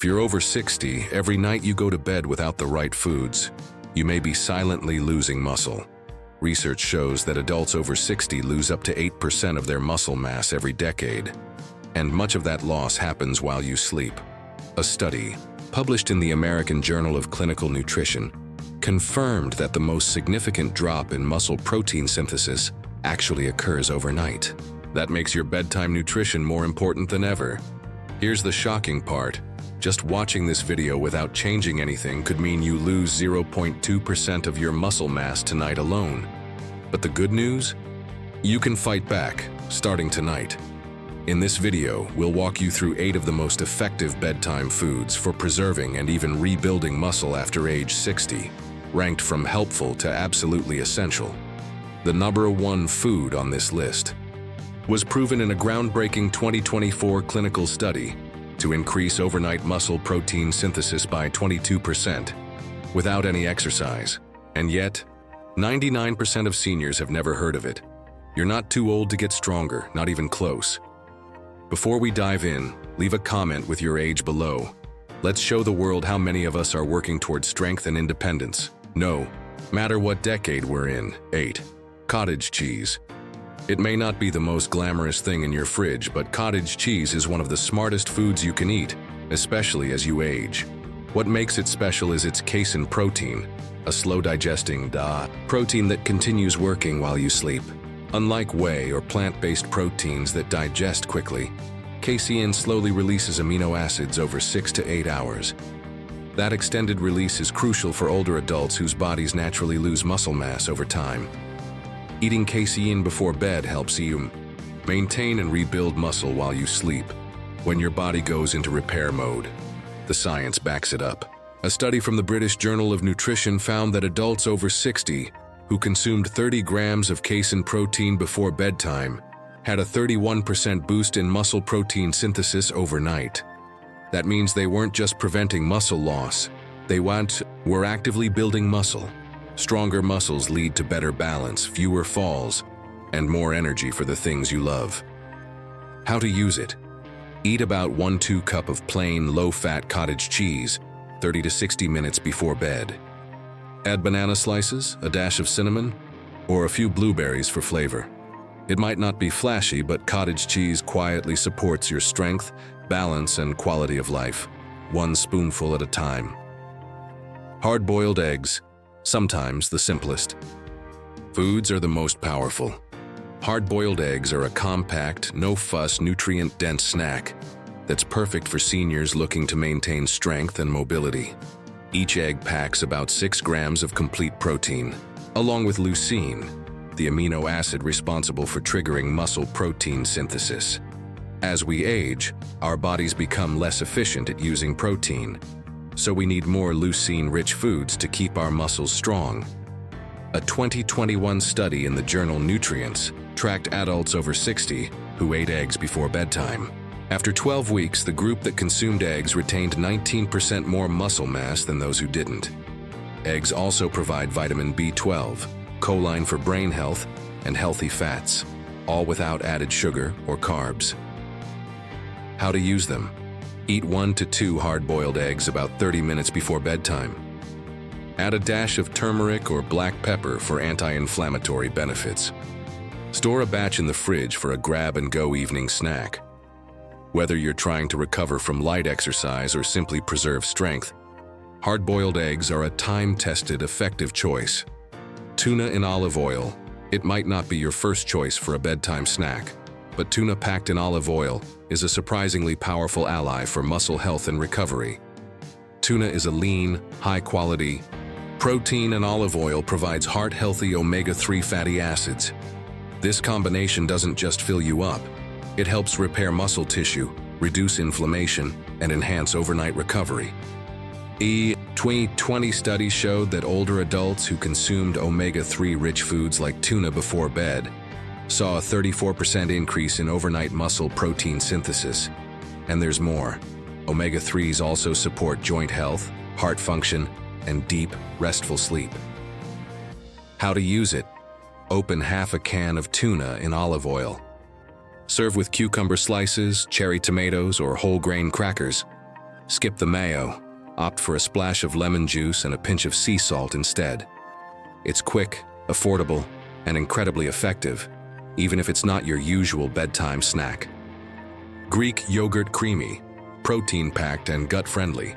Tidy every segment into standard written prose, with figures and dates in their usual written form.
you're over 60, every night you go to bed without the right foods, you may be silently losing muscle. Research shows that adults over 60 lose up to 8% of their muscle mass every decade, and much of that loss happens while you sleep. A study, published in the American Journal of Clinical Nutrition, confirmed that the most significant drop in muscle protein synthesis actually occurs overnight. That makes your bedtime nutrition more important than ever. Here's the shocking part. Just watching this video without changing anything could mean you lose 0.2% of your muscle mass tonight alone. But the good news? You can fight back, starting tonight. In this video, we'll walk you through 8 of the most effective bedtime foods for preserving and even rebuilding muscle after age 60, ranked from helpful to absolutely essential. The number 1 food on this list was proven in a groundbreaking 2024 clinical study to increase overnight muscle protein synthesis by 22% without any exercise. And yet, 99% of seniors have never heard of it. You're not too old to get stronger, not even close. Before we dive in, leave a comment with your age below. Let's show the world how many of us are working towards strength and independence. No matter what decade we're in. 8. Cottage cheese. It may not be the most glamorous thing in your fridge, but cottage cheese is one of the smartest foods you can eat, especially as you age. What makes it special is its casein protein, a slow-digesting protein that continues working while you sleep. Unlike whey or plant-based proteins that digest quickly, casein slowly releases amino acids over 6 to 8 hours. That extended release is crucial for older adults whose bodies naturally lose muscle mass over time. Eating casein before bed helps you maintain and rebuild muscle while you sleep, when your body goes into repair mode. The science backs it up. A study from the British Journal of Nutrition found that adults over 60 who consumed 30 grams of casein protein before bedtime had a 31% boost in muscle protein synthesis overnight. That means they weren't just preventing muscle loss, they were actively building muscle. Stronger muscles lead to better balance, fewer falls, and more energy for the things you love. How to use it? Eat about 1-2 cup of plain, low-fat cottage cheese 30 to 60 minutes before bed. Add banana slices, a dash of cinnamon, or a few blueberries for flavor. It might not be flashy, but cottage cheese quietly supports your strength, balance, and quality of life, 1 spoonful at a time. Hard-boiled eggs. Sometimes the simplest. Foods are the most powerful. Hard-boiled eggs are a compact, no-fuss, nutrient-dense snack that's perfect for seniors looking to maintain strength and mobility. Each egg packs about 6 grams of complete protein, along with leucine, the amino acid responsible for triggering muscle protein synthesis. As we age, our bodies become less efficient at using protein, so we need more leucine-rich foods to keep our muscles strong. A 2021 study in the journal Nutrients tracked adults over 60 who ate eggs before bedtime. After 12 weeks, the group that consumed eggs retained 19% more muscle mass than those who didn't. Eggs also provide vitamin B12, choline for brain health, and healthy fats, all without added sugar or carbs. How to use them? Eat 1 to 2 hard-boiled eggs about 30 minutes before bedtime. Add a dash of turmeric or black pepper for anti-inflammatory benefits. Store a batch in the fridge for a grab-and-go evening snack. Whether you're trying to recover from light exercise or simply preserve strength, hard-boiled eggs are a time-tested, effective choice. Tuna in olive oil. It might not be your first choice for a bedtime snack, but tuna packed in olive oil is a surprisingly powerful ally for muscle health and recovery. Tuna is a lean, high-quality protein, and olive oil provides heart-healthy omega-3 fatty acids. This combination doesn't just fill you up, it helps repair muscle tissue, reduce inflammation, and enhance overnight recovery. A 2020 study showed that older adults who consumed omega-3 rich foods like tuna before bed saw a 34% increase in overnight muscle protein synthesis. And there's more. Omega-3s also support joint health, heart function, and deep, restful sleep. How to use it? Open half a can of tuna in olive oil. Serve with cucumber slices, cherry tomatoes, or whole grain crackers. Skip the mayo. Opt for a splash of lemon juice and a pinch of sea salt instead. It's quick, affordable, and incredibly effective, even if it's not your usual bedtime snack. Greek Yogurt Creamy. Protein-packed and gut-friendly.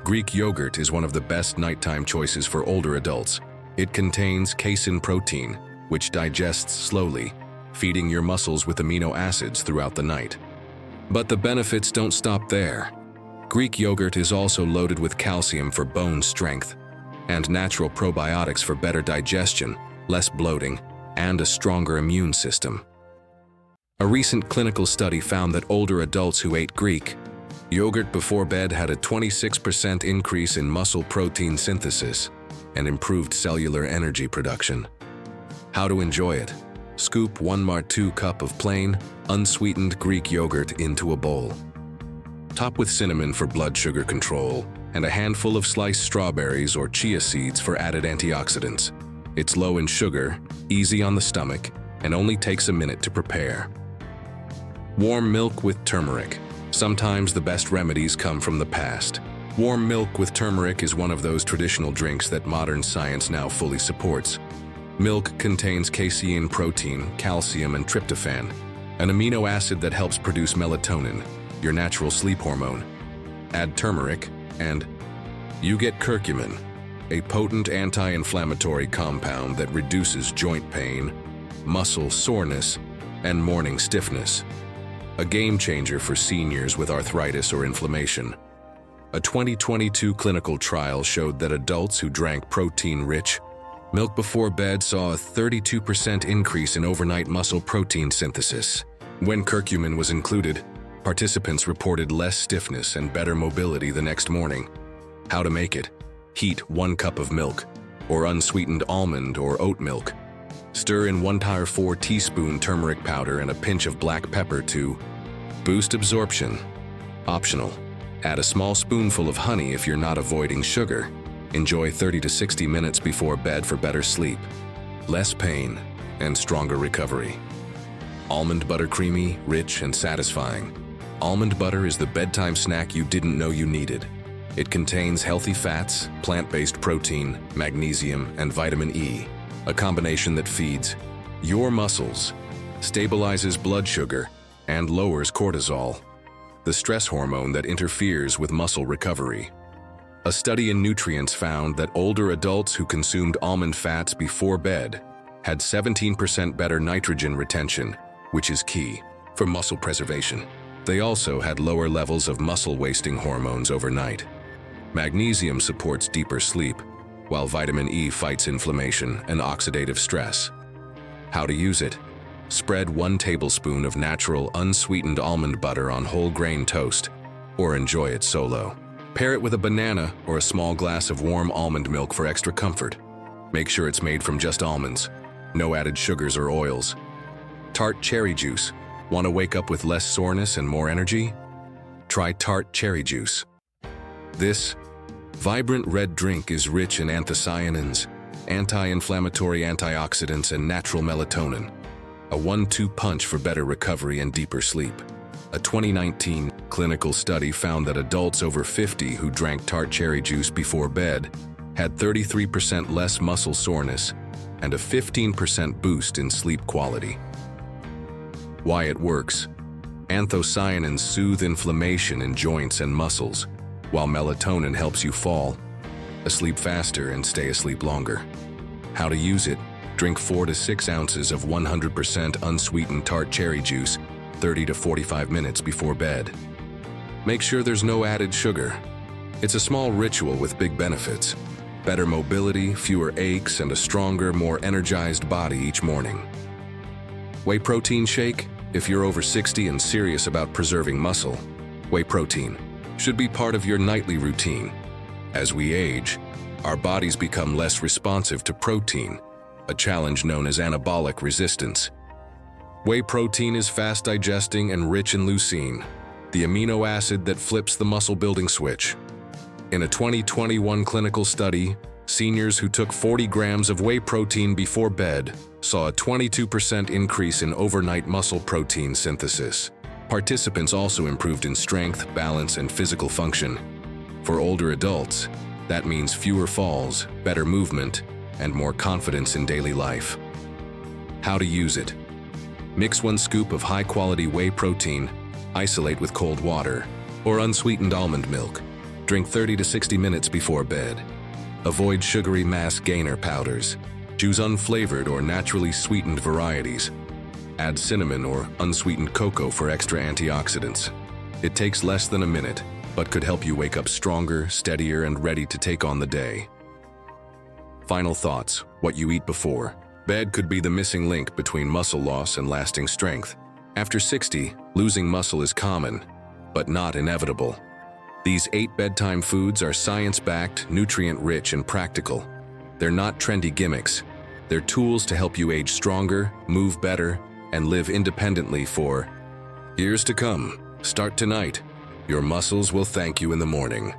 Greek yogurt is one of the best nighttime choices for older adults. It contains casein protein, which digests slowly, feeding your muscles with amino acids throughout the night. But the benefits don't stop there. Greek yogurt is also loaded with calcium for bone strength, and natural probiotics for better digestion, less bloating, and a stronger immune system. A recent clinical study found that older adults who ate Greek yogurt before bed had a 26% increase in muscle protein synthesis and improved cellular energy production. How to enjoy it? Scoop 1/2 cup of plain, unsweetened Greek yogurt into a bowl. Top with cinnamon for blood sugar control and a handful of sliced strawberries or chia seeds for added antioxidants. It's low in sugar, easy on the stomach, and only takes a minute to prepare. Warm milk with turmeric. Sometimes the best remedies come from the past. Warm milk with turmeric is one of those traditional drinks that modern science now fully supports. Milk contains casein protein, calcium, and tryptophan, an amino acid that helps produce melatonin, your natural sleep hormone. Add turmeric, and you get curcumin, a potent anti-inflammatory compound that reduces joint pain, muscle soreness, and morning stiffness. A game changer for seniors with arthritis or inflammation. A 2022 clinical trial showed that adults who drank protein-rich milk before bed saw a 32% increase in overnight muscle protein synthesis. When curcumin was included, participants reported less stiffness and better mobility the next morning. How to make it? Heat 1 cup of milk, or unsweetened almond or oat milk. Stir in 1/4 teaspoon turmeric powder and a pinch of black pepper to boost absorption. Optional. Add a small spoonful of honey if you're not avoiding sugar. Enjoy 30 to 60 minutes before bed for better sleep, less pain, and stronger recovery. Almond butter creamy, rich, and satisfying. Almond butter is the bedtime snack you didn't know you needed. It contains healthy fats, plant-based protein, magnesium, and vitamin E, a combination that feeds your muscles, stabilizes blood sugar, and lowers cortisol, the stress hormone that interferes with muscle recovery. A study in Nutrients found that older adults who consumed almond fats before bed had 17% better nitrogen retention, which is key for muscle preservation. They also had lower levels of muscle-wasting hormones overnight. Magnesium supports deeper sleep, while vitamin E fights inflammation and oxidative stress. How to use it? Spread 1 tablespoon of natural, unsweetened almond butter on whole grain toast, or enjoy it solo. Pair it with a banana or a small glass of warm almond milk for extra comfort. Make sure it's made from just almonds, no added sugars or oils. Tart cherry juice. Want to wake up with less soreness and more energy? Try tart cherry juice. This vibrant red drink is rich in anthocyanins, anti-inflammatory antioxidants, and natural melatonin. A 1-2 punch for better recovery and deeper sleep. A 2019 clinical study found that adults over 50 who drank tart cherry juice before bed had 33% less muscle soreness and a 15% boost in sleep quality. Why it works? Anthocyanins soothe inflammation in joints and muscles, while melatonin helps you fall asleep faster and stay asleep longer. How to use it? Drink 4 to 6 ounces of 100% unsweetened tart cherry juice 30 to 45 minutes before bed. Make sure there's no added sugar. It's a small ritual with big benefits. Better mobility, fewer aches, and a stronger, more energized body each morning. Whey protein shake? If you're over 60 and serious about preserving muscle, whey protein should be part of your nightly routine. As we age, our bodies become less responsive to protein, a challenge known as anabolic resistance. Whey protein is fast digesting and rich in leucine, the amino acid that flips the muscle-building switch. In a 2021 clinical study, seniors who took 40 grams of whey protein before bed saw a 22% increase in overnight muscle protein synthesis. Participants also improved in strength, balance, and physical function. For older adults, that means fewer falls, better movement, and more confidence in daily life. How to use it. Mix 1 scoop of high-quality whey protein, isolate with cold water, or unsweetened almond milk. Drink 30 to 60 minutes before bed. Avoid sugary mass gainer powders. Choose unflavored or naturally sweetened varieties. Add cinnamon or unsweetened cocoa for extra antioxidants. It takes less than a minute, but could help you wake up stronger, steadier, and ready to take on the day. Final thoughts: what you eat before bed could be the missing link between muscle loss and lasting strength. After 60, losing muscle is common, but not inevitable. These 8 bedtime foods are science-backed, nutrient-rich, and practical. They're not trendy gimmicks. They're tools to help you age stronger, move better, and live independently for years to come. Start tonight. Your muscles will thank you in the morning.